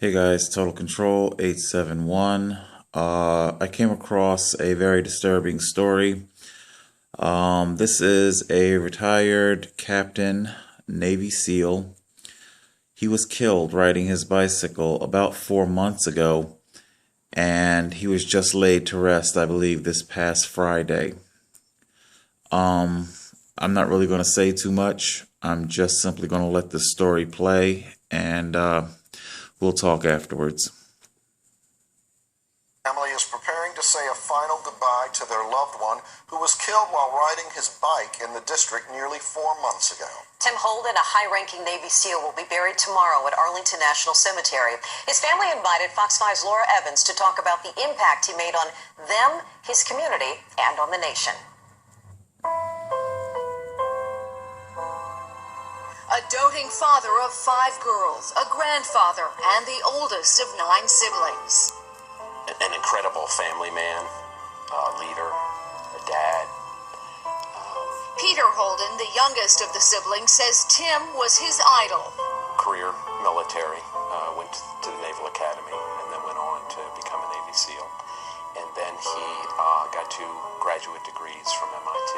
Hey guys, Total Control 871. I came across a very disturbing story. This is a retired captain, Navy SEAL. He was killed riding his bicycle about 4 months ago, and he was just laid to rest, I believe, this past Friday. I'm not really going to say too much. I'm just simply going to let the story play, and we'll talk afterwards. Family is preparing to say a final goodbye to their loved one who was killed while riding his bike in the district nearly 4 months ago. Tim Holden, a high-ranking Navy SEAL, will be buried tomorrow at Arlington National Cemetery. His family invited Fox 5's Laura Evans to talk about the impact he made on them, his community, and on the nation. A doting father of 5 girls, a grandfather, and the oldest of 9 siblings. An incredible family man, a leader, a dad. Peter Holden, the youngest of the siblings, says Tim was his idol. Career military, went to the Naval Academy and then went on to become a Navy SEAL. And then he got 2 graduate degrees from MIT.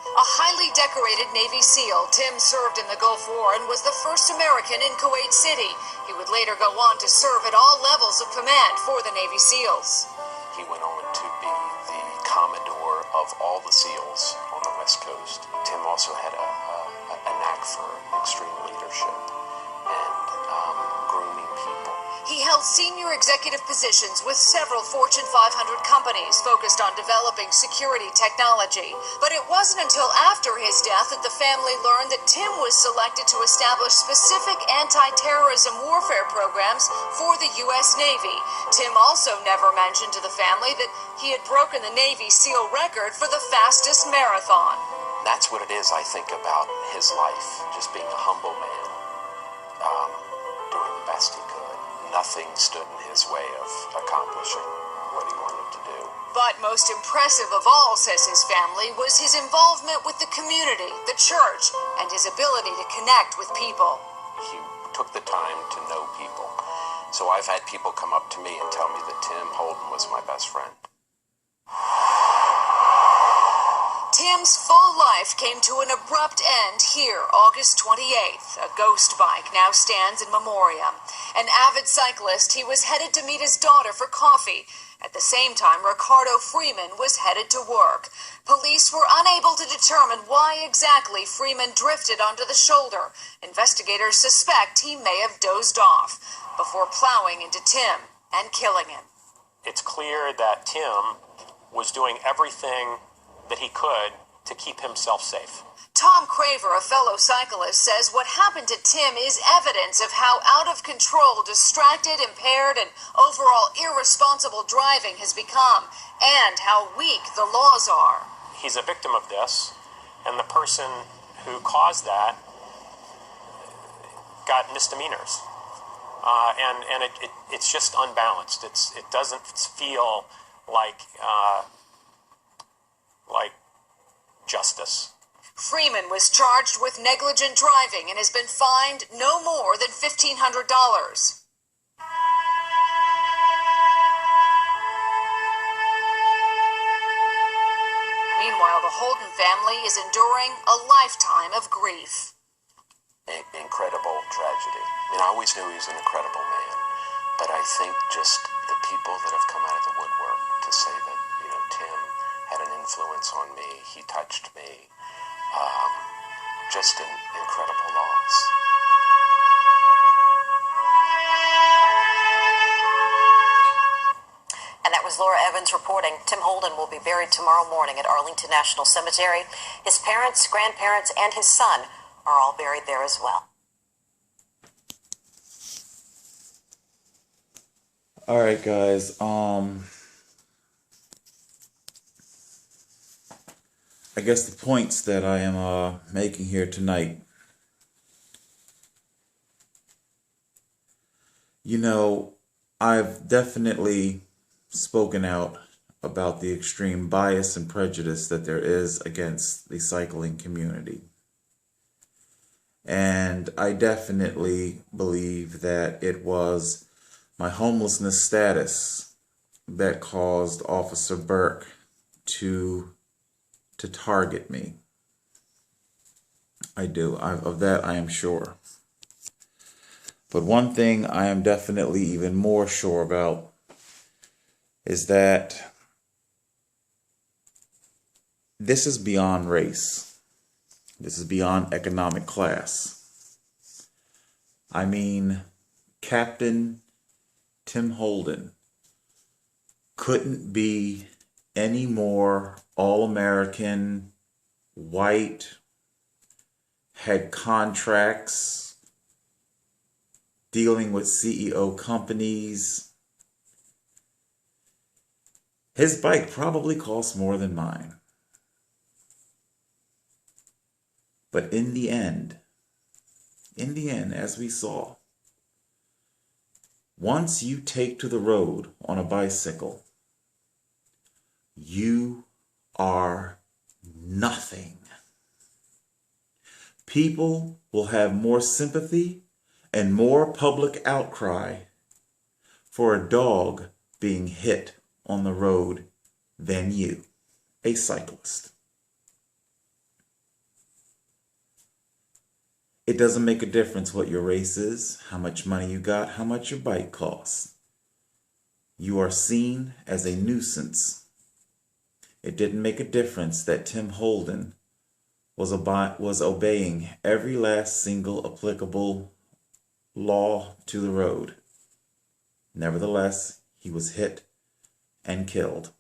A highly decorated Navy SEAL, Tim served in the Gulf War and was the first American in Kuwait City. He would later go on to serve at all levels of command for the Navy SEALs. He went on to be the Commodore of all the SEALs on the West Coast. Tim also had a knack for extreme leadership and grooming people. He held senior executive positions with several Fortune 500 companies focused on developing security technology. But it wasn't until after his death that the family learned that Tim was selected to establish specific anti-terrorism warfare programs for the U.S. Navy. Tim also never mentioned to the family that he had broken the Navy SEAL record for the fastest marathon. That's what it is, I think, about his life, just being a humble man, doing the best he could. Nothing stood in his way of accomplishing what he wanted to do. But most impressive of all, says his family, was his involvement with the community, the church, and his ability to connect with people. He took the time to know people. So I've had people come up to me and tell me that Tim Holden was my best friend. Tim's full life came to an abrupt end here, August 28th. A ghost bike now stands in memoriam. An avid cyclist, he was headed to meet his daughter for coffee. At the same time, Ricardo Freeman was headed to work. Police were unable to determine why exactly Freeman drifted onto the shoulder. Investigators suspect he may have dozed off before plowing into Tim and killing him. It's clear that Tim was doing everything that he could to keep himself safe. Tom Craver, a fellow cyclist, says what happened to Tim is evidence of how out of control, distracted, impaired, and overall irresponsible driving has become, and how weak the laws are. He's a victim of this, and the person who caused that got misdemeanors. And it's just unbalanced. It doesn't feel like justice. Freeman was charged with negligent driving and has been fined no more than $1,500. Meanwhile, the Holden family is enduring a lifetime of grief. Incredible tragedy. I mean, I always knew he was an incredible man, but I think just the people that have come out of the woodwork to say that, Tim had an influence on me, he touched me, just an incredible loss. And that was Laura Evans reporting. Tim Holden will be buried tomorrow morning at Arlington National Cemetery. His parents, grandparents, and his son are all buried there as well. All right, guys. I guess the points that I am making here tonight. I've definitely spoken out about the extreme bias and prejudice that there is against the cycling community. And I definitely believe that it was my homelessness status that caused Officer Burke to target me. I do. Of that I am sure. But one thing I am definitely even more sure about is that this is beyond race. This is beyond economic class. I mean, Captain Tim Holden couldn't be any more all-American, white, had contracts, dealing with CEO companies. His bike probably costs more than mine. But in the end, as we saw, once you take to the road on a bicycle, you are nothing. People will have more sympathy and more public outcry for a dog being hit on the road than you, a cyclist. It doesn't make a difference what your race is, how much money you got, how much your bike costs. You are seen as a nuisance. It didn't make a difference that Tim Holden was obeying every last single applicable law to the road. Nevertheless, he was hit and killed.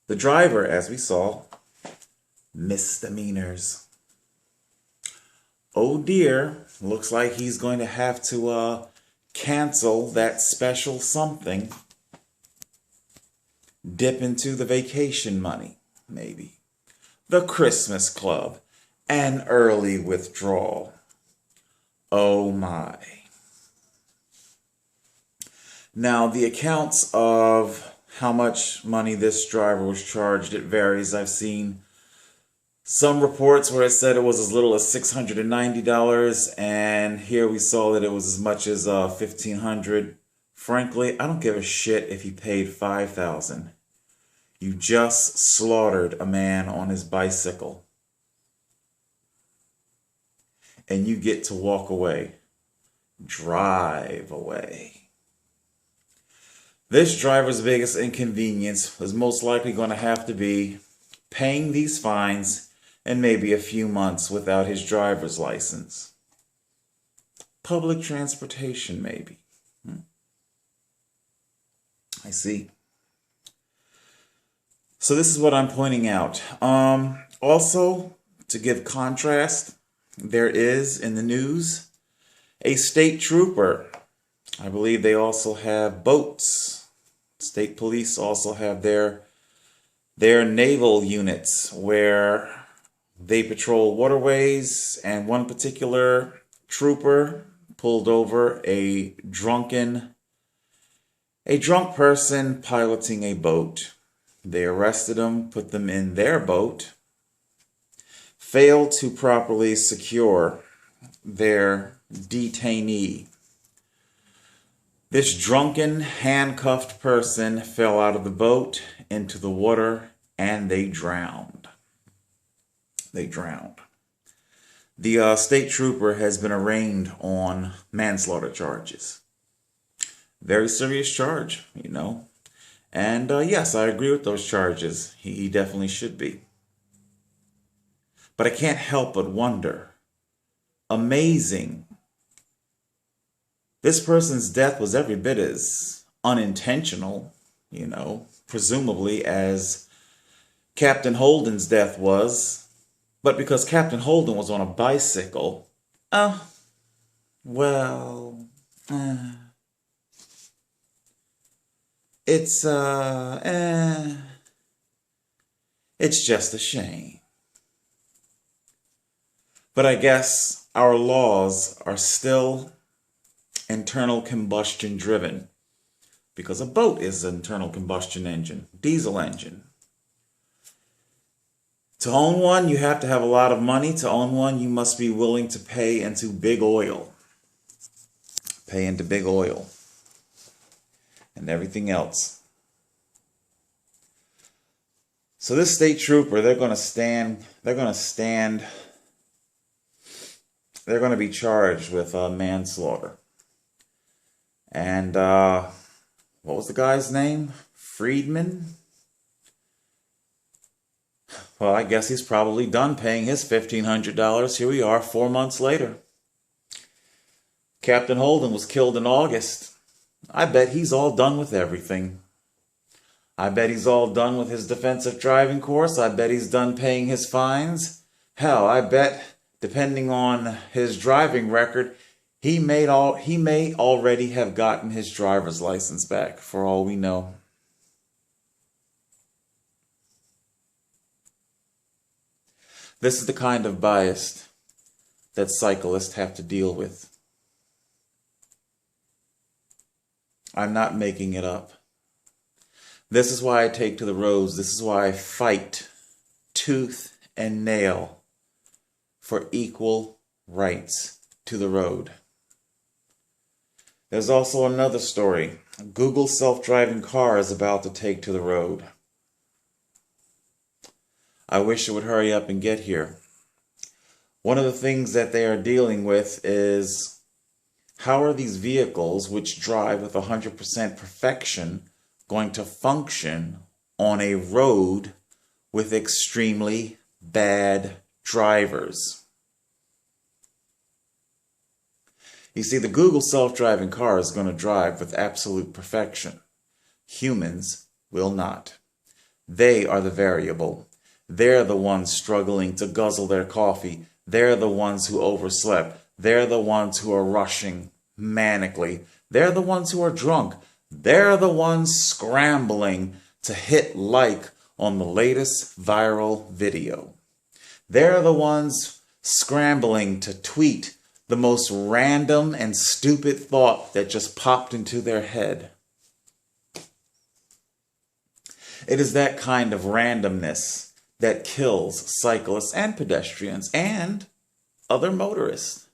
The driver, as we saw, misdemeanors. Oh dear, looks like he's going to have to cancel that special something. Dip into the vacation money, maybe. The Christmas club. An early withdrawal. Oh my. Now, the accounts of how much money this driver was charged, it varies. I've seen some reports where it said it was as little as $690, and here we saw that it was as much as $1,500. Frankly, I don't give a shit if he paid $5,000. You just slaughtered a man on his bicycle. And you get to walk away. Drive away. This driver's biggest inconvenience was most likely going to have to be paying these fines and maybe a few months without his driver's license. Public transportation, maybe. I see. So this is what I'm pointing out. Also, to give contrast, there is in the news a state trooper. I believe they also have boats. State police also have their naval units where they patrol waterways, and one particular trooper pulled over a drunk person piloting a boat. They arrested him, put them in their boat, failed to properly secure their detainee. This drunken, handcuffed person fell out of the boat into the water, and they drowned. The state trooper has been arraigned on manslaughter charges. Very serious charge, you know. And yes, I agree with those charges. He definitely should be. But I can't help but wonder. Amazing. This person's death was every bit as unintentional, you know, presumably as Captain Holden's death was. But because Captain Holden was on a bicycle, it's just a shame. But I guess our laws are still internal combustion driven, because a boat is an internal combustion engine, diesel engine. To own one, you have to have a lot of money. To own one, you must be willing to pay into big oil. paying the big oil and everything else. So this state trooper, they're going to be charged with manslaughter. And what was the guy's name? Friedman? Well, I guess he's probably done paying his $1,500. Here we are 4 months later. Captain Holden was killed in August. I bet he's all done with everything. I bet he's all done with his defensive driving course. I bet he's done paying his fines. Hell, I bet, depending on his driving record, he may already have gotten his driver's license back, for all we know. This is the kind of bias that cyclists have to deal with. I'm not making it up. This is why I take to the roads. This is why I fight tooth and nail for equal rights to the road. There's also another story. Google self-driving car is about to take to the road. I wish it would hurry up and get here. One of the things that they are dealing with is how are these vehicles which drive with 100% perfection going to function on a road with extremely bad drivers? You see, the Google self-driving car is going to drive with absolute perfection. Humans will not. They are the variable. They're the ones struggling to guzzle their coffee. They're the ones who overslept. They're the ones who are rushing manically. They're the ones who are drunk. They're the ones scrambling to hit like on the latest viral video. They're the ones scrambling to tweet the most random and stupid thought that just popped into their head. It is that kind of randomness that kills cyclists and pedestrians and other motorists.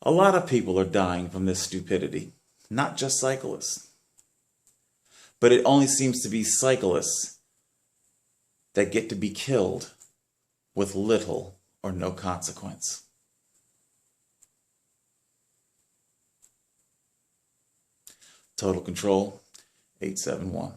A lot of people are dying from this stupidity, not just cyclists. But it only seems to be cyclists that get to be killed with little or no consequence. Total Control 871.